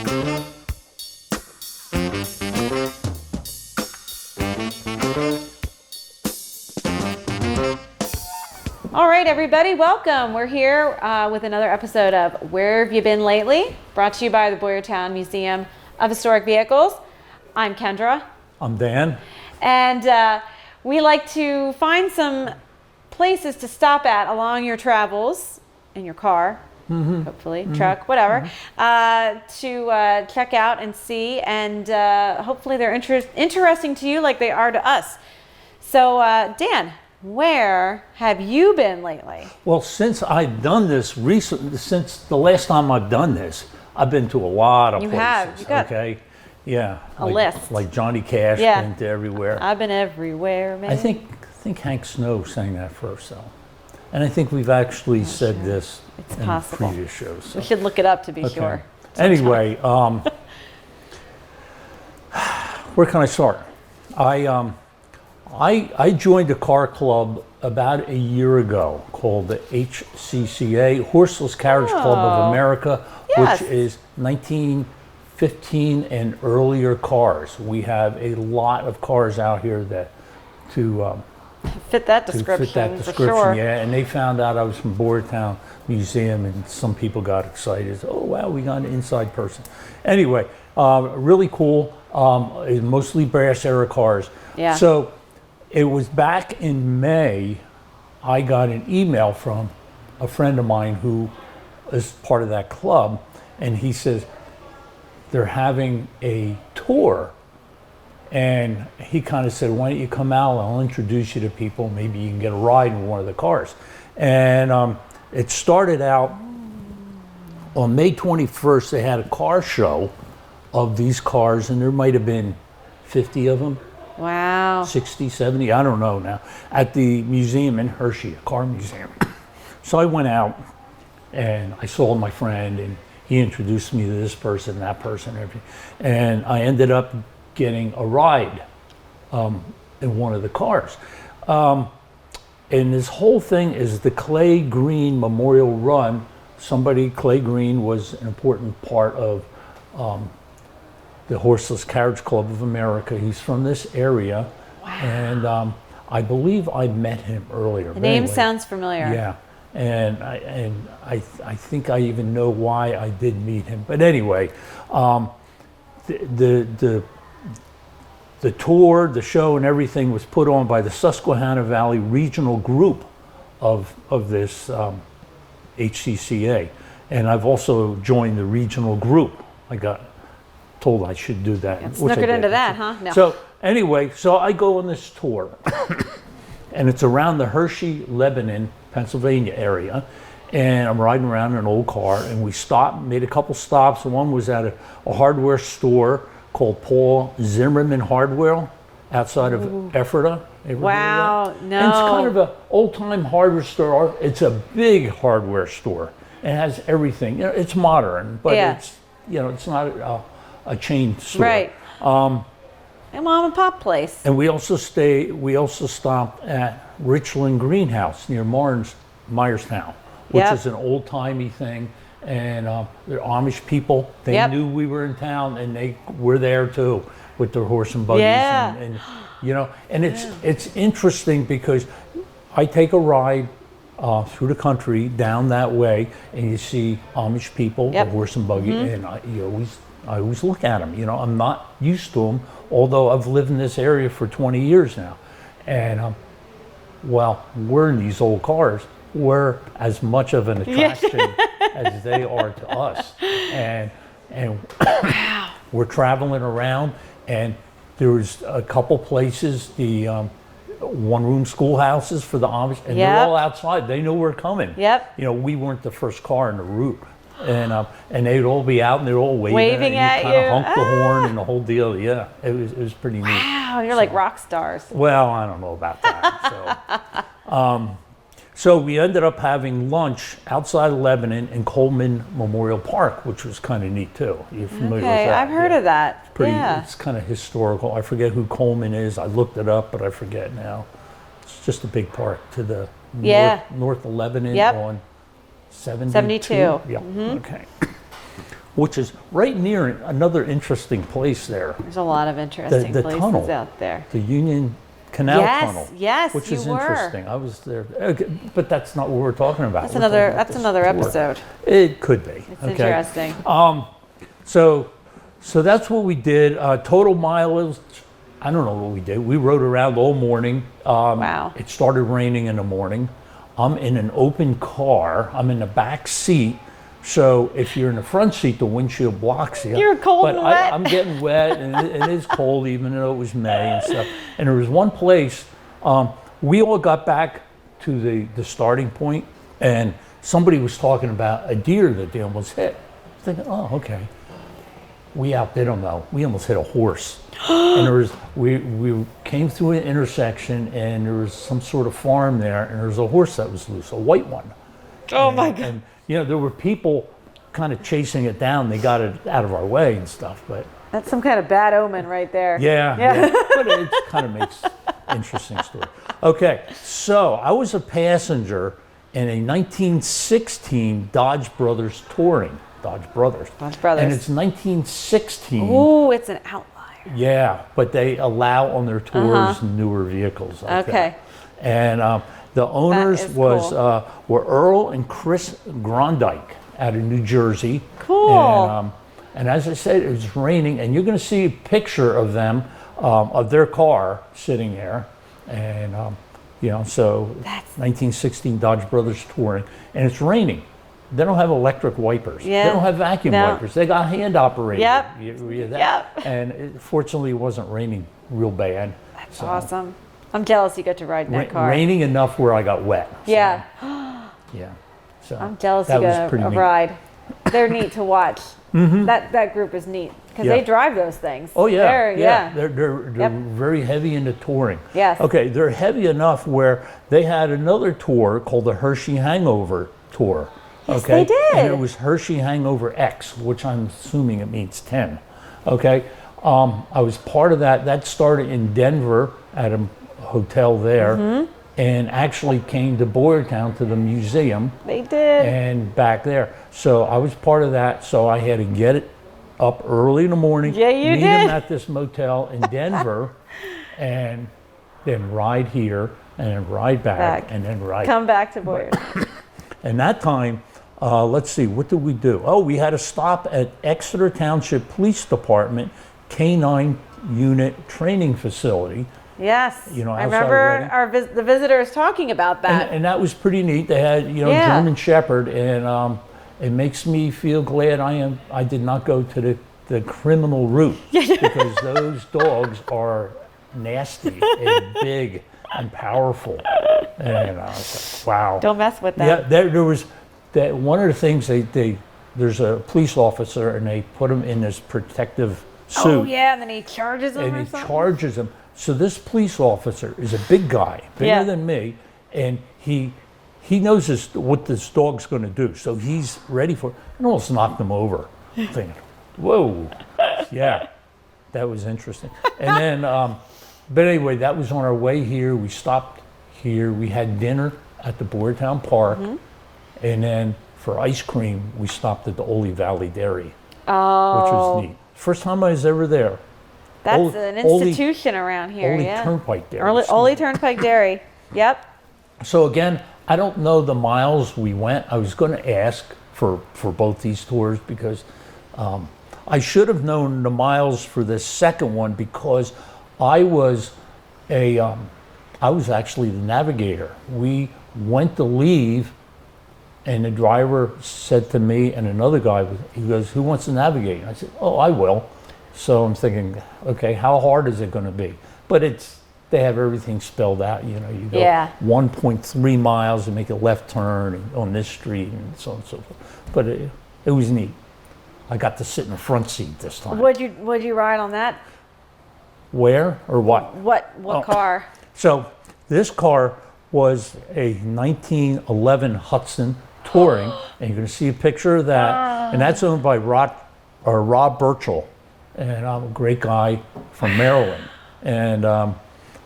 All right, everybody, welcome. We're here with another episode of Where Have You Been Lately? Brought to you by the Boyertown Museum of Historic Vehicles. I'm Kendra. I'm Dan. And we like to find some places to stop at along your travels in your car, hopefully, truck, whatever, to check out and see. And hopefully they're interesting to you like they are to us. So, Dan, where have you been lately? Well, since I've done this recently, since the last time I've done this, I've been to a lot of places. Have. You got yeah, a list. Like Johnny Cash, been to everywhere. I've been everywhere, man. I think Hank Snow sang that first, though. And I think we've actually said this in previous shows. So. We should look it up to be sure. Anyway, where can I start? I joined a car club about a year ago called the HCCA, Horseless Carriage Club of America, which is 1915 and earlier cars. We have a lot of cars out here that fit that description, for sure. Yeah, and they found out I was from Boyertown Museum, and some people got excited. Oh, wow, we got an inside person. Anyway, really cool. Mostly brass era cars. Yeah. So it was back in May, I got an email from a friend of mine who is part of that club, and he says they're having a tour. And he kind of said, why don't you come out, I'll introduce you to people, maybe you can get a ride in one of the cars. And it started out on May 21st, they had a car show of these cars, and there might have been 50 of them. Wow. 60, 70, I don't know now, at the museum in Hershey, a car museum. So I went out and I saw my friend, and he introduced me to this person, that person, everything. And I ended up getting a ride in one of the cars. And this whole thing is the Clay Green Memorial Run. Clay Green was an important part of the Horseless Carriage Club of America. He's from this area. Wow. And I believe I met him earlier. The name sounds familiar. Yeah, and I think I even know why I did meet him. But anyway, the tour, the show, and everything was put on by the Susquehanna Valley Regional Group of this HCCA. And I've also joined the regional group. I got told I should do that. Snookered into that, huh? No. So anyway, so I go on this tour, and it's around the Hershey, Lebanon, Pennsylvania area, and I'm riding around in an old car, and we made a couple stops. One was at a hardware store called Paul Zimmerman Hardware outside of Ephrata. Wow, no. And it's kind of an old-time hardware store. It's a big hardware store. It has everything. It's modern, but it's not a chain store. Right. A mom and pop place. And we also stopped at Richland Greenhouse near Myerstown, which is an old-timey thing. And they're Amish people. They knew we were in town, and they were there too with their horse and buggies. Yeah. And it's interesting because I take a ride through the country down that way, and you see Amish people, the horse and buggy, and I always look at them. I'm not used to them, although I've lived in this area for 20 years now. And we're in these old cars. We're as much of an attraction as they are to us. And we're traveling around, and there was a couple places, the one-room schoolhouses for the Amish, and they're all outside. They know we're coming. Yep. We weren't the first car en route. And they'd all be out, and they're all waving at you. Kind of honk the horn and the whole deal. Yeah, it was pretty neat. Wow, you're like rock stars. Well, I don't know about that. So we ended up having lunch outside of Lebanon in Coleman Memorial Park, which was kind of neat too. You're familiar with that? I've heard of that. It's kind of historical. I forget who Coleman is. I looked it up, but I forget now. It's just a big park to the north of Lebanon on 72. 72. Yeah. Okay. which is right near another interesting place there. There's a lot of interesting The places tunnel, out there. the Union Canal Tunnel. Yes, which you is were. interesting. I was there, okay, but that's not what we're talking about. That's We're talking another. about That's this another tour. episode. It could be. It's okay? interesting. So that's what we did. Total mileage, I don't know what we did. We rode around all morning. Wow. It started raining in the morning. I'm in an open car. I'm in the back seat. So if you're in the front seat, the windshield blocks you. You're cold but and wet. I'm getting wet, and it is cold, even though it was May and stuff. And there was one place, we all got back to the starting point, and somebody was talking about a deer that they almost hit. I was thinking, oh, okay. We outdid them though. We almost hit a horse. And there was we came through an intersection, and there was some sort of farm there, and there was a horse that was loose, a white one. Oh my God. And you know, there were people kind of chasing it down. They got it out of our way and stuff, but That's some kind of bad omen right there. yeah. But it kind of makes interesting story. Okay, so I was a passenger in a 1916 Dodge Brothers Touring. Dodge Brothers. Dodge Brothers. And it's 1916. Ooh, it's an outlier. Yeah, but they allow on their tours newer vehicles. Like Okay. that. And the owners is cool. were Earl and Chris Grondike out of New Jersey. Cool. And as I said, it was raining, and you're going to see a picture of them, of their car sitting there. And, you know, so That's- 1916 Dodge Brothers Touring, and it's raining. They don't have electric wipers. Yeah. They don't have vacuum No. wipers. They got hand operated. Yep. Yep. And fortunately, it wasn't raining real bad. That's awesome. I'm jealous you got to ride in that car. Raining enough where I got wet. So, Yeah. yeah. So I'm jealous that you was got pretty a neat. ride. They're neat to watch. That group is neat because they Yeah. drive those things. Oh yeah, They're, They're Yep. very heavy into touring. Yes. Okay, they're heavy enough where they had another tour called the Hershey Hangover Tour. Yes, Okay, they did. and it was Hershey Hangover X, which I'm assuming it means 10. Okay, I was part of that. That started in Denver at a hotel there, and actually came to Boyertown to the museum. They did. And back there. So I was part of that. So I had to get it up early in the morning. Yeah, you meet did. him at this motel in Denver, and then ride here, and then ride back. And then ride. Come back to Boyer. And that time, let's see, what did we do? Oh, we had to stop at Exeter Township Police Department K-9 Unit Training Facility. Yes. You know, I outside of remember Reading. the visitors talking about that. And that was pretty neat. They had, you know, Yeah. German Shepherd, and it makes me feel glad I did not go to the criminal route, because those dogs are nasty and big and powerful. And I was like, wow. Don't mess with them. Yeah, there was that one of the things there's a police officer, and they put him in this protective suit. Oh yeah, and then he charges them And or he something. charges him. So this police officer is a big guy, bigger Yeah. than me, and he knows what this dog's going to do. So he's ready for it. And almost knocked him over. Thinking, whoa, yeah, that was interesting. And then, but anyway, that was on our way here. We stopped here. We had dinner at the Boyertown Park, and then for ice cream, we stopped at the Ole Valley Dairy, which was neat. First time I was ever there. That's Ole- an Ole- institution around here. Ole Yeah. Turnpike Dairy. Ole Turnpike Dairy. Yep. So again, I don't know the miles we went. I was going to ask for both these tours, because I should have known the miles for this second one, because I was actually the navigator. We went to leave, and the driver said to me and another guy, he goes, "Who wants to navigate?" I said, "Oh, I will." So I'm thinking, okay, how hard is it going to be? But they have everything spelled out. You know, you go 1.3 miles and make a left turn on this street, and so on and so forth. But it was neat. I got to sit in the front seat this time. Would you ride on that? Where or what? What car? So this car was a 1911 Hudson Touring, and you're going to see a picture of that. And that's owned by Rob Burchell, and I'm a great guy from Maryland. And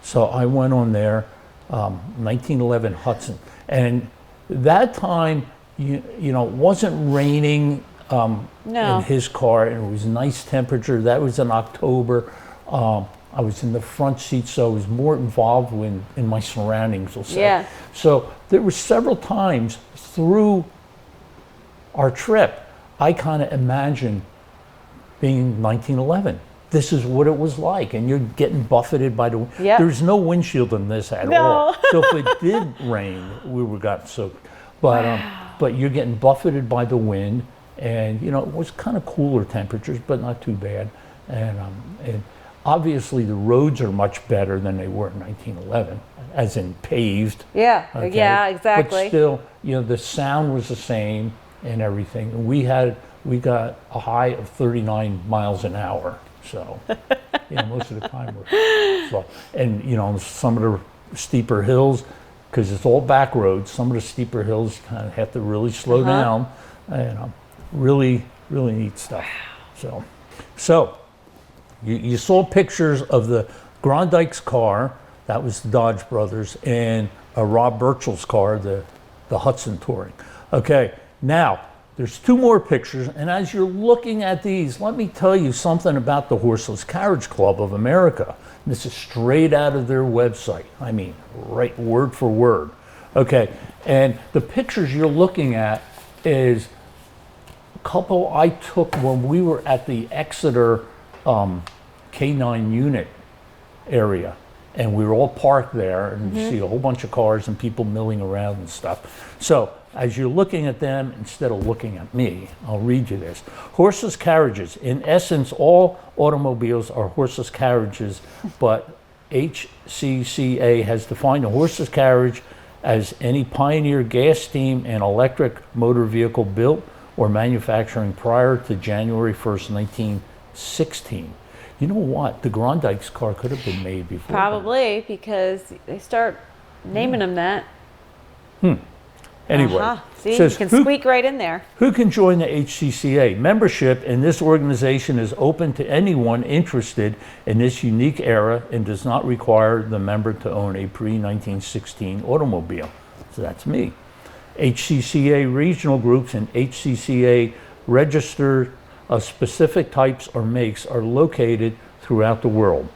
so I went on there, 1911 Hudson. And that time, you know, it wasn't raining. in his car, and it was nice temperature. That was in October. I was in the front seat, so I was more involved in my surroundings, we'll say. Yeah. So there were several times through our trip, I kind of imagined being 1911. This is what it was like, and you're getting buffeted by the wind. Yep. There's no windshield in this at all. So if it did rain, we were got soaked. But you're getting buffeted by the wind, and you know it was kind of cooler temperatures, but not too bad. And obviously the roads are much better than they were in 1911, as in paved. Yeah. Okay? Yeah. Exactly. But still, you know, the sound was the same and everything. And we got a high of 39 miles an hour. So, you know, most of the time we're slow. And, you know, some of the steeper hills, because it's all back roads, some of the steeper hills you kind of have to really slow down. And really, really neat stuff. So you saw pictures of the Grondike's car, that was the Dodge Brothers, and Rob Burchell's car, the Hudson Touring. Okay, now, there's two more pictures, and as you're looking at these, let me tell you something about the Horseless Carriage Club of America. This is straight out of their website. I mean, right word for word. Okay, and the pictures you're looking at is a couple I took when we were at the Exeter K9 unit area. And we were all parked there, and you see a whole bunch of cars and people milling around and stuff. So as you're looking at them, instead of looking at me, I'll read you this. Horseless carriages. In essence, all automobiles are horseless carriages, but HCCA has defined a horseless carriage as any Pioneer gas, steam, and electric motor vehicle built or manufacturing prior to January 1st, 1916. You know what? The Grondike's car could have been made before. Probably, because they start naming them that. Anyway, See, says, you can squeak right in there. who can join the HCCA? Membership in this organization is open to anyone interested in this unique era and does not require the member to own a pre-1916 automobile. So that's me. HCCA regional groups and HCCA registered specific types or makes are located throughout the world.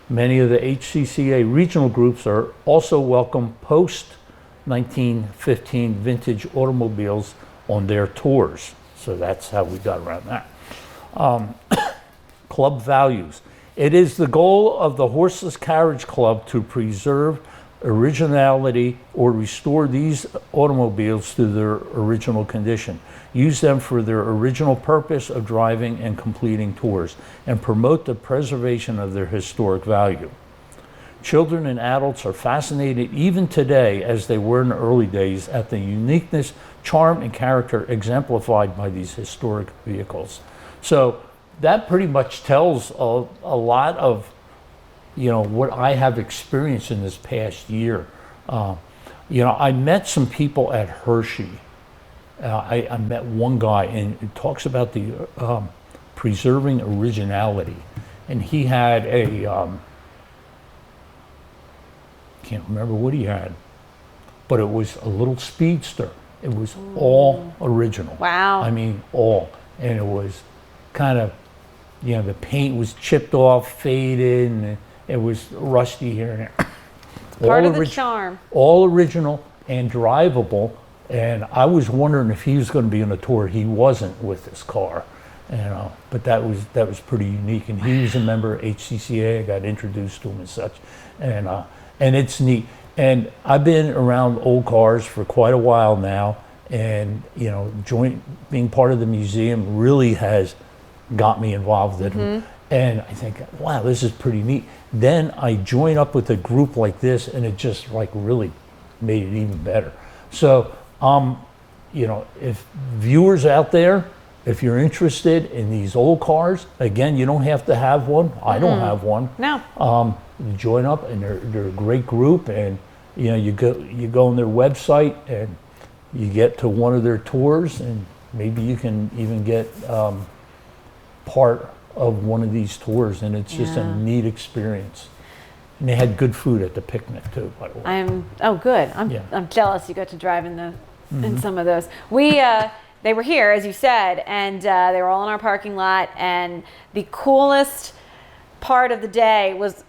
Many of the HCCA regional groups are also welcome post-1915 vintage automobiles on their tours. So that's how we got around that. Club values. It is the goal of the Horseless Carriage Club to preserve originality or restore these automobiles to their original condition, use them for their original purpose of driving and completing tours, and promote the preservation of their historic value. Children and adults are fascinated even today, as they were in the early days, at the uniqueness, charm, and character exemplified by these historic vehicles. So that pretty much tells a lot of what I have experienced in this past year. I met some people at Hershey. I met one guy, and it talks about the preserving originality. And he had a, can't remember what he had, but it was a little speedster. It was all original. Wow. I mean, all. And it was kind of, the paint was chipped off, faded, and it was rusty here and there. Part of the charm. All original and drivable. And I was wondering if he was going to be on a tour. He wasn't with this car, but that was pretty unique. And he was a member of HCCA. I got introduced to him and such, and it's neat. And I've been around old cars for quite a while now, and being part of the museum really has got me involved in them. And I think, wow, this is pretty neat. Then I join up with a group like this, and it just really made it even better. So, if viewers out there, if you're interested in these old cars, again, you don't have to have one. I don't have one. No. Join up, and they're a great group, and you go on their website, and you get to one of their tours, and maybe you can even get part of one of these tours, and it's just a neat experience. And they had good food at the picnic too, by the way. Good. I'm jealous you got to drive in some of those. they were here, as you said, and they were all in our parking lot. And the coolest part of the day was,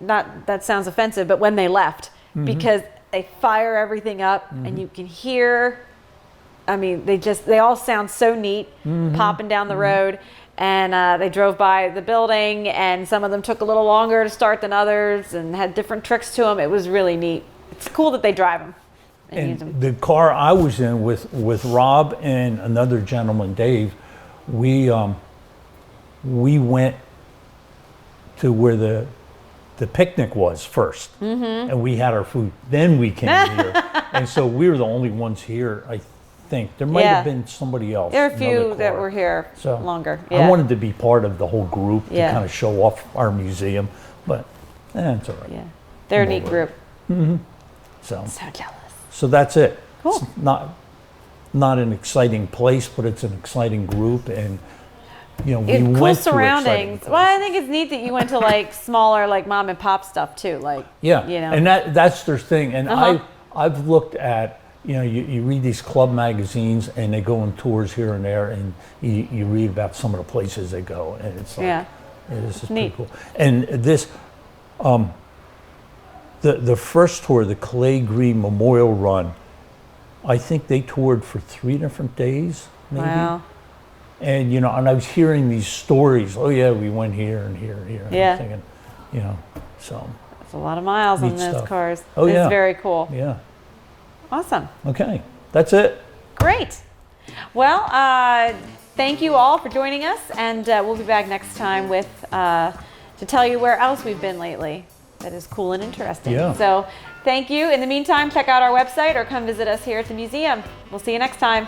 not that sounds offensive, but when they left, because they fire everything up and you can hear, I mean, they all sound so neat, popping down the road. And they drove by the building, and some of them took a little longer to start than others and had different tricks to them. It was really neat. It's cool that they drive them and use them. The car I was in with Rob and another gentleman, Dave, we went to where the picnic was first, and we had our food. Then we came here, and so we were the only ones here. I think there might have been somebody else. There are a few that were here longer. I wanted to be part of the whole group to kind of show off our museum, but it's all right. Yeah, they're a neat group. So jealous. So that's it. Cool. It's not an exciting place, but it's an exciting group, and we cool went surroundings. To well, I think it's neat that you went to like smaller, like mom and pop stuff too. Like and that's their thing. And I've looked at you read these club magazines and they go on tours here and there, and you read about some of the places they go, and it's like this is pretty cool. And this the first tour, the Clay Green Memorial Run, I think they toured for 3 different days, maybe. Wow. And and I was hearing these stories. Oh yeah, we went here and here and here. And I'm thinking, so. That's a lot of miles on those cars. Oh It's very cool. Yeah. Awesome. Okay, that's it. Great. Well, thank you all for joining us, and we'll be back next time with to tell you where else we've been lately that is cool and interesting. Yeah. So thank you. In the meantime, check out our website or come visit us here at the museum. We'll see you next time.